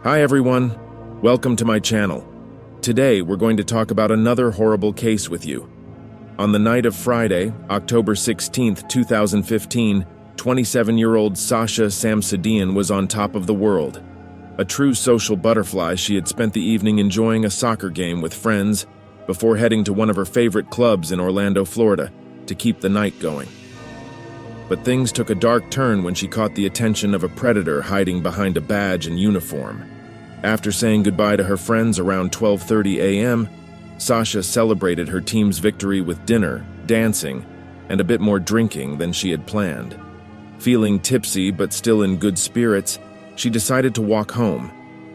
Hi everyone, welcome to my channel. Today we're going to talk about another horrible case with you. On the night of Friday, October 16th, 2015, 27-year-old Sasha Samsudean was on top of the world. A true social butterfly, she had spent the evening enjoying a soccer game with friends before heading to one of her favorite clubs in Orlando, Florida, to keep the night going. But things took a dark turn when she caught the attention of a predator hiding behind a badge and uniform. After saying goodbye to her friends around 12:30 a.m., Sasha celebrated her team's victory with dinner, dancing, and a bit more drinking than she had planned. Feeling tipsy but still in good spirits, she decided to walk home,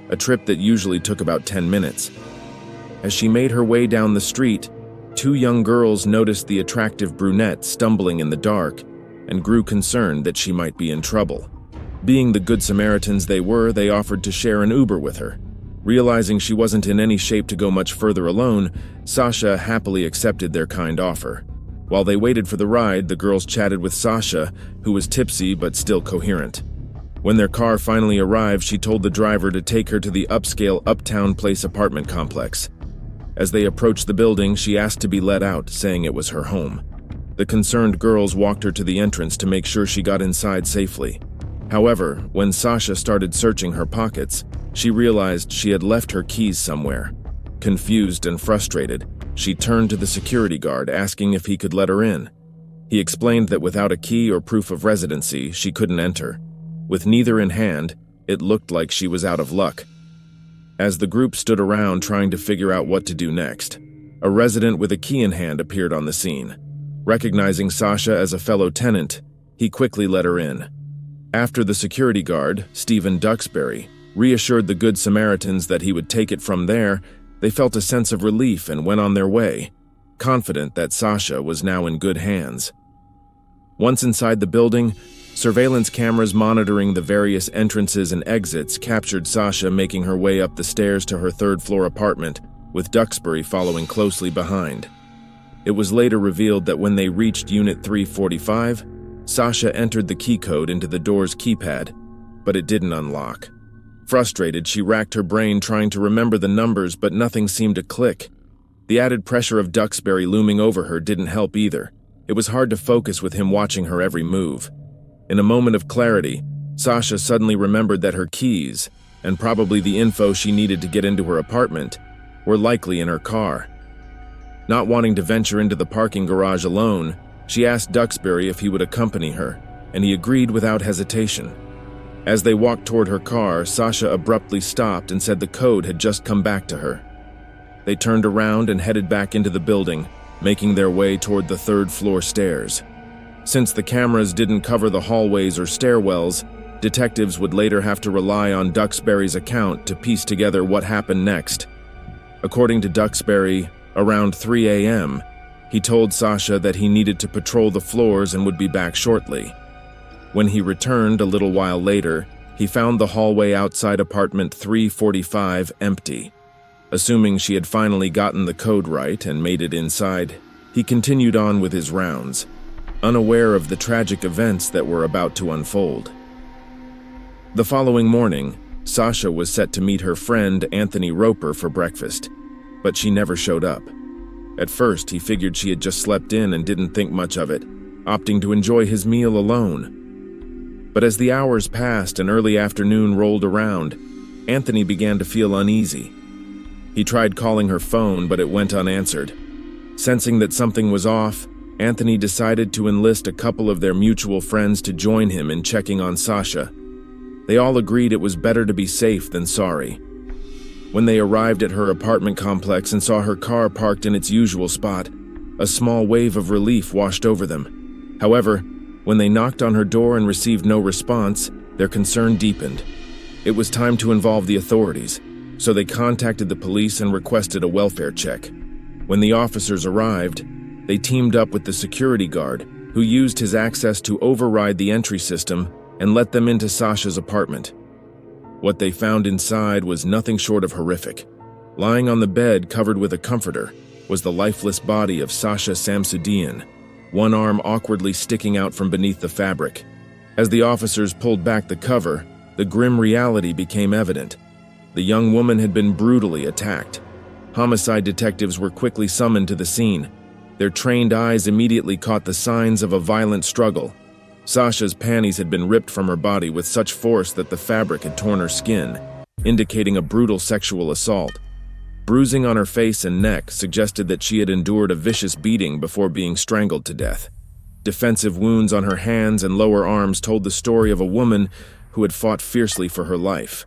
a trip that usually took about 10 minutes. As she made her way down the street, two young girls noticed the attractive brunette stumbling in the dark and grew concerned that she might be in trouble. Being the good Samaritans they were, they offered to share an Uber with her. Realizing she wasn't in any shape to go much further alone, Sasha happily accepted their kind offer. While they waited for the ride, the girls chatted with Sasha, who was tipsy but still coherent. When their car finally arrived, she told the driver to take her to the upscale Uptown Place apartment complex. As they approached the building, she asked to be let out, saying it was her home. The concerned girls walked her to the entrance to make sure she got inside safely. However, when Sasha started searching her pockets, she realized she had left her keys somewhere. Confused and frustrated, she turned to the security guard asking if he could let her in. He explained that without a key or proof of residency, she couldn't enter. With neither in hand, it looked like she was out of luck. As the group stood around trying to figure out what to do next, a resident with a key in hand appeared on the scene. Recognizing Sasha as a fellow tenant, he quickly let her in. After the security guard, Stephen Duxbury, reassured the Good Samaritans that he would take it from there, they felt a sense of relief and went on their way, confident that Sasha was now in good hands. Once inside the building, surveillance cameras monitoring the various entrances and exits captured Sasha making her way up the stairs to her third-floor apartment, with Duxbury following closely behind. It was later revealed that when they reached Unit 345, Sasha entered the key code into the door's keypad, but it didn't unlock. Frustrated, she racked her brain trying to remember the numbers, but nothing seemed to click. The added pressure of Duxbury looming over her didn't help either. It was hard to focus with him watching her every move. In a moment of clarity, Sasha suddenly remembered that her keys, and probably the info she needed to get into her apartment, were likely in her car. Not wanting to venture into the parking garage alone, she asked Duxbury if he would accompany her, and he agreed without hesitation. As they walked toward her car, Sasha abruptly stopped and said the code had just come back to her. They turned around and headed back into the building, making their way toward the third-floor stairs. Since the cameras didn't cover the hallways or stairwells, detectives would later have to rely on Duxbury's account to piece together what happened next. According to Duxbury, around 3 a.m., he told Sasha that he needed to patrol the floors and would be back shortly. When he returned a little while later, he found the hallway outside apartment 345 empty. Assuming she had finally gotten the code right and made it inside, he continued on with his rounds, unaware of the tragic events that were about to unfold. The following morning, Sasha was set to meet her friend Anthony Roper for breakfast, but she never showed up. At first, he figured she had just slept in and didn't think much of it, opting to enjoy his meal alone. But as the hours passed and early afternoon rolled around, Anthony began to feel uneasy. He tried calling her phone, but it went unanswered. Sensing that something was off, Anthony decided to enlist a couple of their mutual friends to join him in checking on Sasha. They all agreed it was better to be safe than sorry. When they arrived at her apartment complex and saw her car parked in its usual spot, a small wave of relief washed over them. However, when they knocked on her door and received no response, their concern deepened. It was time to involve the authorities, so they contacted the police and requested a welfare check. When the officers arrived, they teamed up with the security guard, who used his access to override the entry system and let them into Sasha's apartment. What they found inside was nothing short of horrific. Lying on the bed covered with a comforter was the lifeless body of Sasha Samsudean, one arm awkwardly sticking out from beneath the fabric. As the officers pulled back the cover, the grim reality became evident. The young woman had been brutally attacked. Homicide detectives were quickly summoned to the scene. Their trained eyes immediately caught the signs of a violent struggle. Sasha's panties had been ripped from her body with such force that the fabric had torn her skin, indicating a brutal sexual assault. Bruising on her face and neck suggested that she had endured a vicious beating before being strangled to death. Defensive wounds on her hands and lower arms told the story of a woman who had fought fiercely for her life.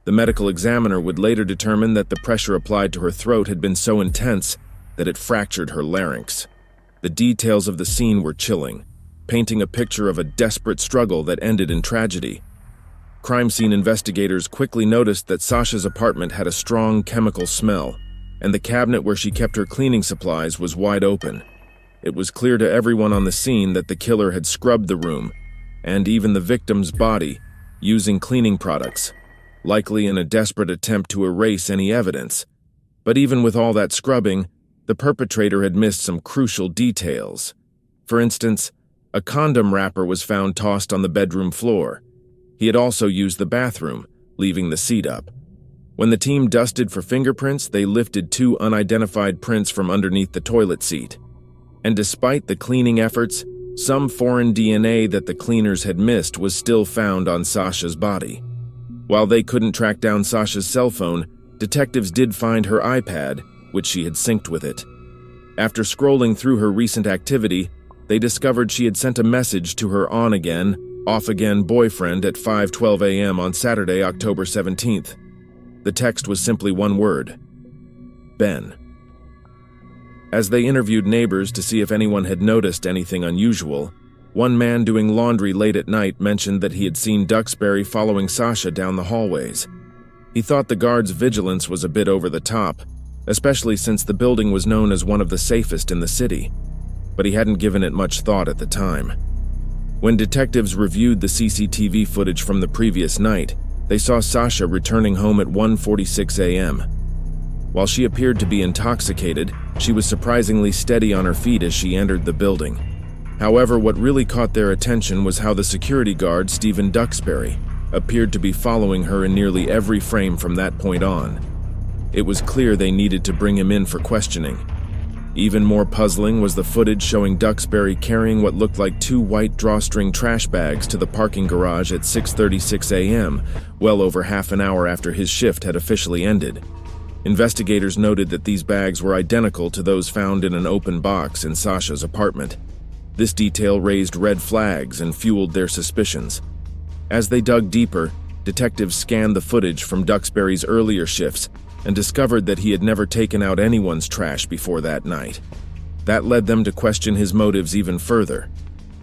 The medical examiner would later determine that the pressure applied to her throat had been so intense that it fractured her larynx. The details of the scene were chilling, painting a picture of a desperate struggle that ended in tragedy. Crime scene investigators quickly noticed that Sasha's apartment had a strong chemical smell, and the cabinet where she kept her cleaning supplies was wide open. It was clear to everyone on the scene that the killer had scrubbed the room, and even the victim's body, using cleaning products, likely in a desperate attempt to erase any evidence. But even with all that scrubbing, the perpetrator had missed some crucial details. For instance, a condom wrapper was found tossed on the bedroom floor. He had also used the bathroom, leaving the seat up. When the team dusted for fingerprints, they lifted 2 unidentified prints from underneath the toilet seat. And despite the cleaning efforts, some foreign DNA that the cleaners had missed was still found on Sasha's body. While they couldn't track down Sasha's cell phone, detectives did find her iPad, which she had synced with it. After scrolling through her recent activity, they discovered she had sent a message to her on-again, off-again boyfriend at 5:12 a.m. on Saturday, October 17th. The text was simply one word: Ben. As they interviewed neighbors to see if anyone had noticed anything unusual, one man doing laundry late at night mentioned that he had seen Duxbury following Sasha down the hallways. He thought the guard's vigilance was a bit over the top, especially since the building was known as one of the safest in the city, but he hadn't given it much thought at the time. When detectives reviewed the CCTV footage from the previous night, they saw Sasha returning home at 1:46 a.m. While she appeared to be intoxicated, she was surprisingly steady on her feet as she entered the building. However, what really caught their attention was how the security guard, Stephen Duxbury, appeared to be following her in nearly every frame from that point on. It was clear they needed to bring him in for questioning. Even more puzzling was the footage showing Duxbury carrying what looked like 2 white drawstring trash bags to the parking garage at 6:36 a.m., well over half an hour after his shift had officially ended. Investigators noted that these bags were identical to those found in an open box in Sasha's apartment. This detail raised red flags and fueled their suspicions. As they dug deeper, detectives scanned the footage from Duxbury's earlier shifts and discovered that he had never taken out anyone's trash before that night. That led them to question his motives even further.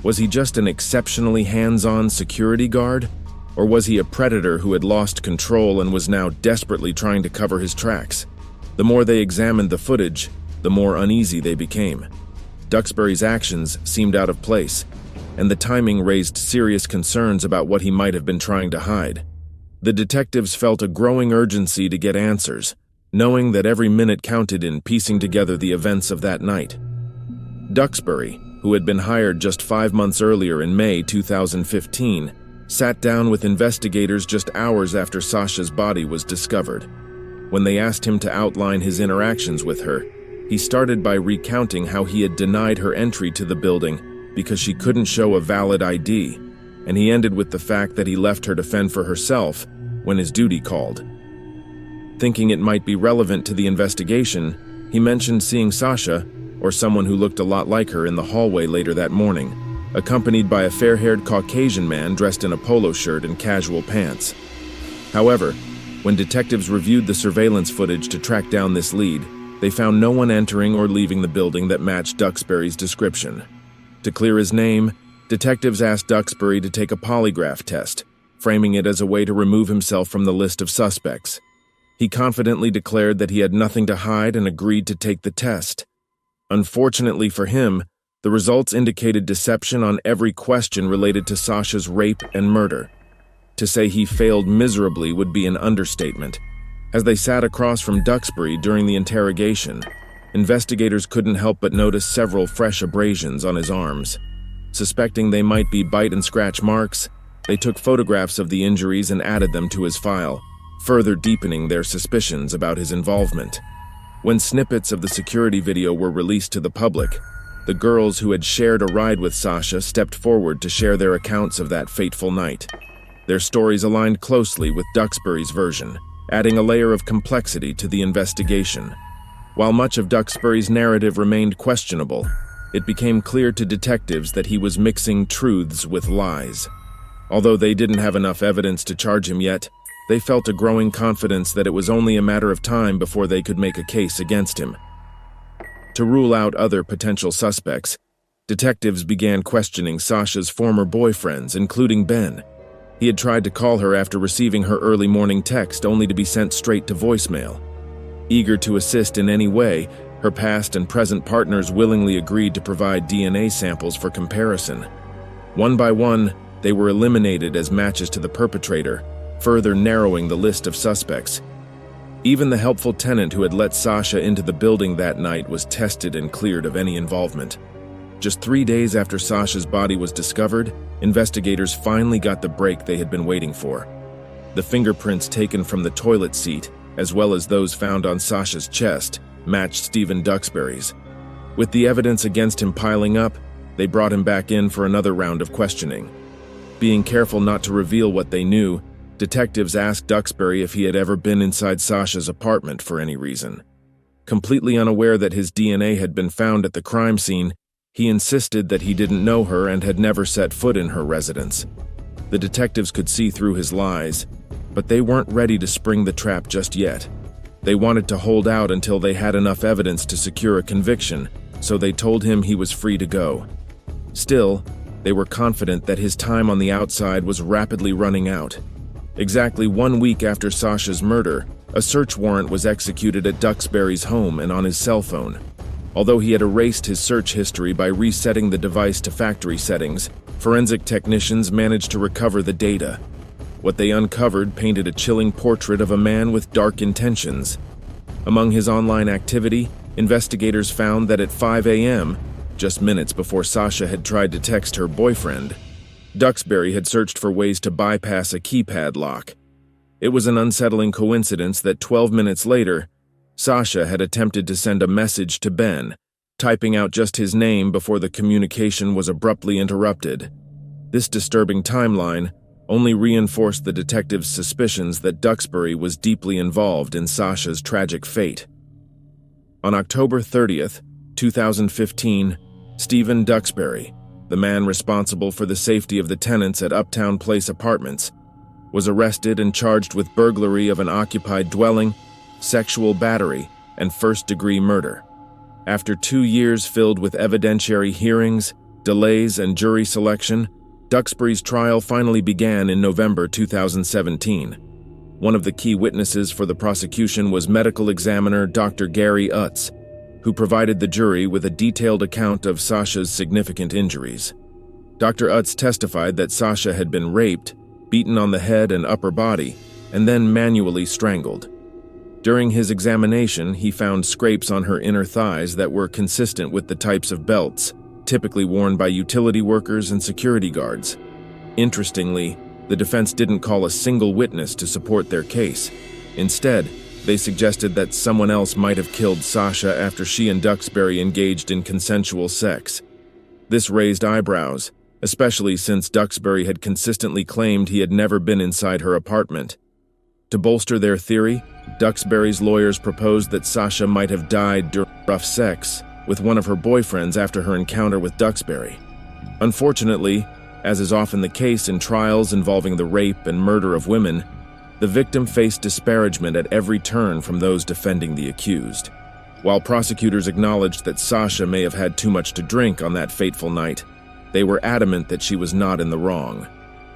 Was he just an exceptionally hands-on security guard? Or was he a predator who had lost control and was now desperately trying to cover his tracks? The more they examined the footage, the more uneasy they became. Duxbury's actions seemed out of place, and the timing raised serious concerns about what he might have been trying to hide. The detectives felt a growing urgency to get answers, knowing that every minute counted in piecing together the events of that night. Duxbury, who had been hired just 5 months earlier in May 2015, sat down with investigators just hours after Sasha's body was discovered. When they asked him to outline his interactions with her, he started by recounting how he had denied her entry to the building because she couldn't show a valid ID, and he ended with the fact that he left her to fend for herself when his duty called. Thinking it might be relevant to the investigation, he mentioned seeing Sasha, or someone who looked a lot like her, in the hallway later that morning, accompanied by a fair-haired Caucasian man dressed in a polo shirt and casual pants. However, when detectives reviewed the surveillance footage to track down this lead, they found no one entering or leaving the building that matched Duxbury's description. To clear his name, detectives asked Duxbury to take a polygraph test, framing it as a way to remove himself from the list of suspects. He confidently declared that he had nothing to hide and agreed to take the test. Unfortunately for him, the results indicated deception on every question related to Sasha's rape and murder. To say he failed miserably would be an understatement. As they sat across from Duxbury during the interrogation, investigators couldn't help but notice several fresh abrasions on his arms. Suspecting they might be bite and scratch marks, they took photographs of the injuries and added them to his file, further deepening their suspicions about his involvement. When snippets of the security video were released to the public, the girls who had shared a ride with Sasha stepped forward to share their accounts of that fateful night. Their stories aligned closely with Duxbury's version, adding a layer of complexity to the investigation. While much of Duxbury's narrative remained questionable, it became clear to detectives that he was mixing truths with lies. Although they didn't have enough evidence to charge him yet, they felt a growing confidence that it was only a matter of time before they could make a case against him. To rule out other potential suspects, detectives began questioning Sasha's former boyfriends, including Ben. He had tried to call her after receiving her early morning text, only to be sent straight to voicemail. Eager to assist in any way, her past and present partners willingly agreed to provide DNA samples for comparison. One by one, they were eliminated as matches to the perpetrator, further narrowing the list of suspects. Even the helpful tenant who had let Sasha into the building that night was tested and cleared of any involvement. Just 3 days after Sasha's body was discovered, investigators finally got the break they had been waiting for. The fingerprints taken from the toilet seat, as well as those found on Sasha's chest, matched Stephen Duxbury's. With the evidence against him piling up, they brought him back in for another round of questioning. Being careful not to reveal what they knew, detectives asked Duxbury if he had ever been inside Sasha's apartment for any reason. Completely unaware that his DNA had been found at the crime scene, he insisted that he didn't know her and had never set foot in her residence. The detectives could see through his lies, but they weren't ready to spring the trap just yet. They wanted to hold out until they had enough evidence to secure a conviction, so they told him he was free to go. Still, they were confident that his time on the outside was rapidly running out. Exactly 1 week after Sasha's murder, a search warrant was executed at Duxbury's home and on his cell phone. Although he had erased his search history by resetting the device to factory settings, forensic technicians managed to recover the data. What they uncovered painted a chilling portrait of a man with dark intentions. Among his online activity, investigators found that at 5 a.m., just minutes before Sasha had tried to text her boyfriend, Duxbury had searched for ways to bypass a keypad lock. It was an unsettling coincidence that 12 minutes later, Sasha had attempted to send a message to Ben, typing out just his name before the communication was abruptly interrupted. This disturbing timeline only reinforced the detectives' suspicions that Duxbury was deeply involved in Sasha's tragic fate. On October 30th, 2015, Stephen Duxbury, the man responsible for the safety of the tenants at Uptown Place Apartments, was arrested and charged with burglary of an occupied dwelling, sexual battery, and first-degree murder. After 2 years filled with evidentiary hearings, delays, and jury selection, Duxbury's trial finally began in November 2017. One of the key witnesses for the prosecution was medical examiner Dr. Gary Utz, who provided the jury with a detailed account of Sasha's significant injuries. Dr. Utz testified that Sasha had been raped, beaten on the head and upper body, and then manually strangled. During his examination, he found scrapes on her inner thighs that were consistent with the types of belts typically worn by utility workers and security guards. Interestingly, the defense didn't call a single witness to support their case. Instead, they suggested that someone else might have killed Sasha after she and Duxbury engaged in consensual sex. This raised eyebrows, especially since Duxbury had consistently claimed he had never been inside her apartment. To bolster their theory, Duxbury's lawyers proposed that Sasha might have died during rough sex with one of her boyfriends after her encounter with Duxbury. Unfortunately, as is often the case in trials involving the rape and murder of women, the victim faced disparagement at every turn from those defending the accused. While prosecutors acknowledged that Sasha may have had too much to drink on that fateful night, they were adamant that she was not in the wrong.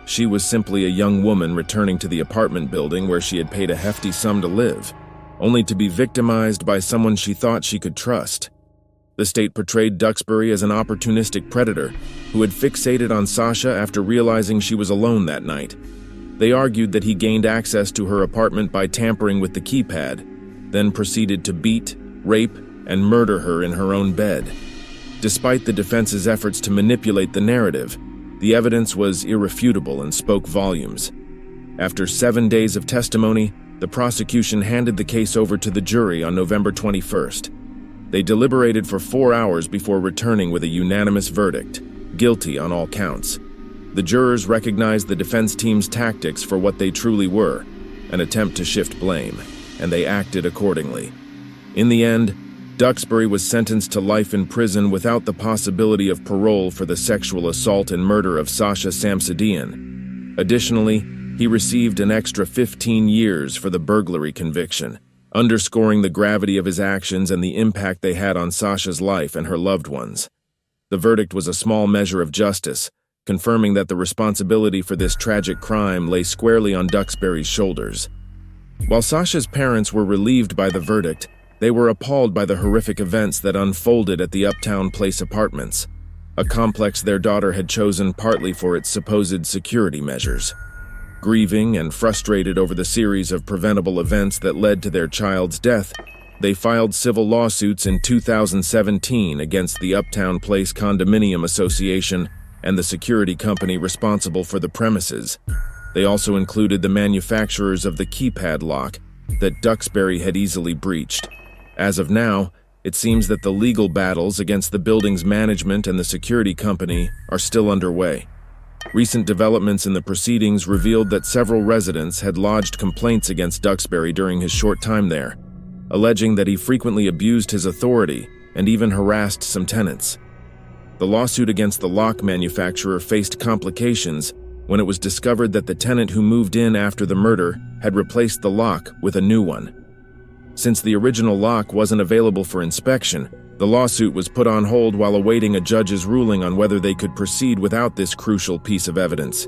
She was simply a young woman returning to the apartment building where she had paid a hefty sum to live, only to be victimized by someone she thought she could trust. The state portrayed Duxbury as an opportunistic predator who had fixated on Sasha after realizing she was alone that night. They argued that he gained access to her apartment by tampering with the keypad, then proceeded to beat, rape, and murder her in her own bed. Despite the defense's efforts to manipulate the narrative, the evidence was irrefutable and spoke volumes. After 7 days of testimony, the prosecution handed the case over to the jury on November 21st. They deliberated for 4 hours before returning with a unanimous verdict, guilty on all counts. The jurors recognized the defense team's tactics for what they truly were, an attempt to shift blame, and they acted accordingly. In the end, Duxbury was sentenced to life in prison without the possibility of parole for the sexual assault and murder of Sasha Samsudean. Additionally, he received an extra 15 years for the burglary conviction, underscoring the gravity of his actions and the impact they had on Sasha's life and her loved ones. The verdict was a small measure of justice, confirming that the responsibility for this tragic crime lay squarely on Duxbury's shoulders. While Sasha's parents were relieved by the verdict, they were appalled by the horrific events that unfolded at the Uptown Place apartments, a complex their daughter had chosen partly for its supposed security measures. Grieving and frustrated over the series of preventable events that led to their child's death, they filed civil lawsuits in 2017 against the Uptown Place Condominium Association and the security company responsible for the premises. They also included the manufacturers of the keypad lock that Duxbury had easily breached. As of now, it seems that the legal battles against the building's management and the security company are still underway. Recent developments in the proceedings revealed that several residents had lodged complaints against Duxbury during his short time there, alleging that he frequently abused his authority and even harassed some tenants. The lawsuit against the lock manufacturer faced complications when it was discovered that the tenant who moved in after the murder had replaced the lock with a new one. Since the original lock wasn't available for inspection, the lawsuit was put on hold while awaiting a judge's ruling on whether they could proceed without this crucial piece of evidence.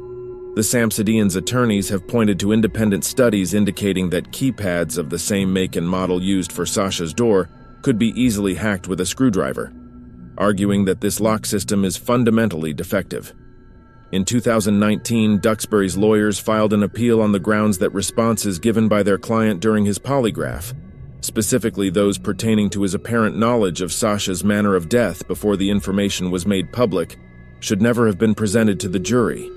The Samsudeans' attorneys have pointed to independent studies indicating that keypads of the same make and model used for Sasha's door could be easily hacked with a screwdriver, arguing that this lock system is fundamentally defective. In 2019, Duxbury's lawyers filed an appeal on the grounds that responses given by their client during his polygraph, specifically those pertaining to his apparent knowledge of Sasha's manner of death before the information was made public, should never have been presented to the jury.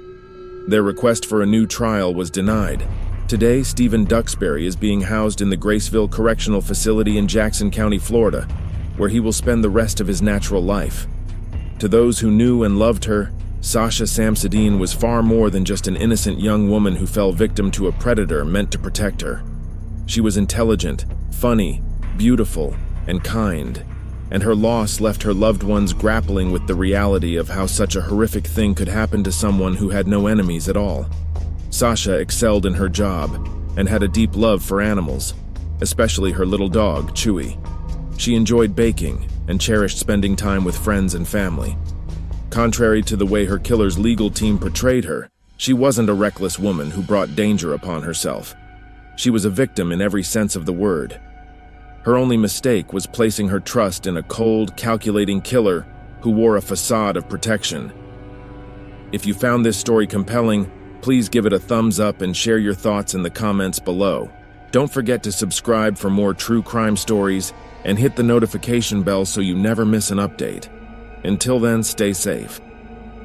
Their request for a new trial was denied. Today, Stephen Duxbury is being housed in the Graceville Correctional Facility in Jackson County, Florida, where he will spend the rest of his natural life. To those who knew and loved her, Sasha Samsudean was far more than just an innocent young woman who fell victim to a predator meant to protect her. She was intelligent, funny, beautiful, and kind, and her loss left her loved ones grappling with the reality of how such a horrific thing could happen to someone who had no enemies at all. Sasha excelled in her job and had a deep love for animals, especially her little dog, Chewy. She enjoyed baking and cherished spending time with friends and family. Contrary to the way her killer's legal team portrayed her, she wasn't a reckless woman who brought danger upon herself. She was a victim in every sense of the word. Her only mistake was placing her trust in a cold, calculating killer who wore a facade of protection. If you found this story compelling, please give it a thumbs up and share your thoughts in the comments below. Don't forget to subscribe for more true crime stories and hit the notification bell so you never miss an update. Until then, stay safe.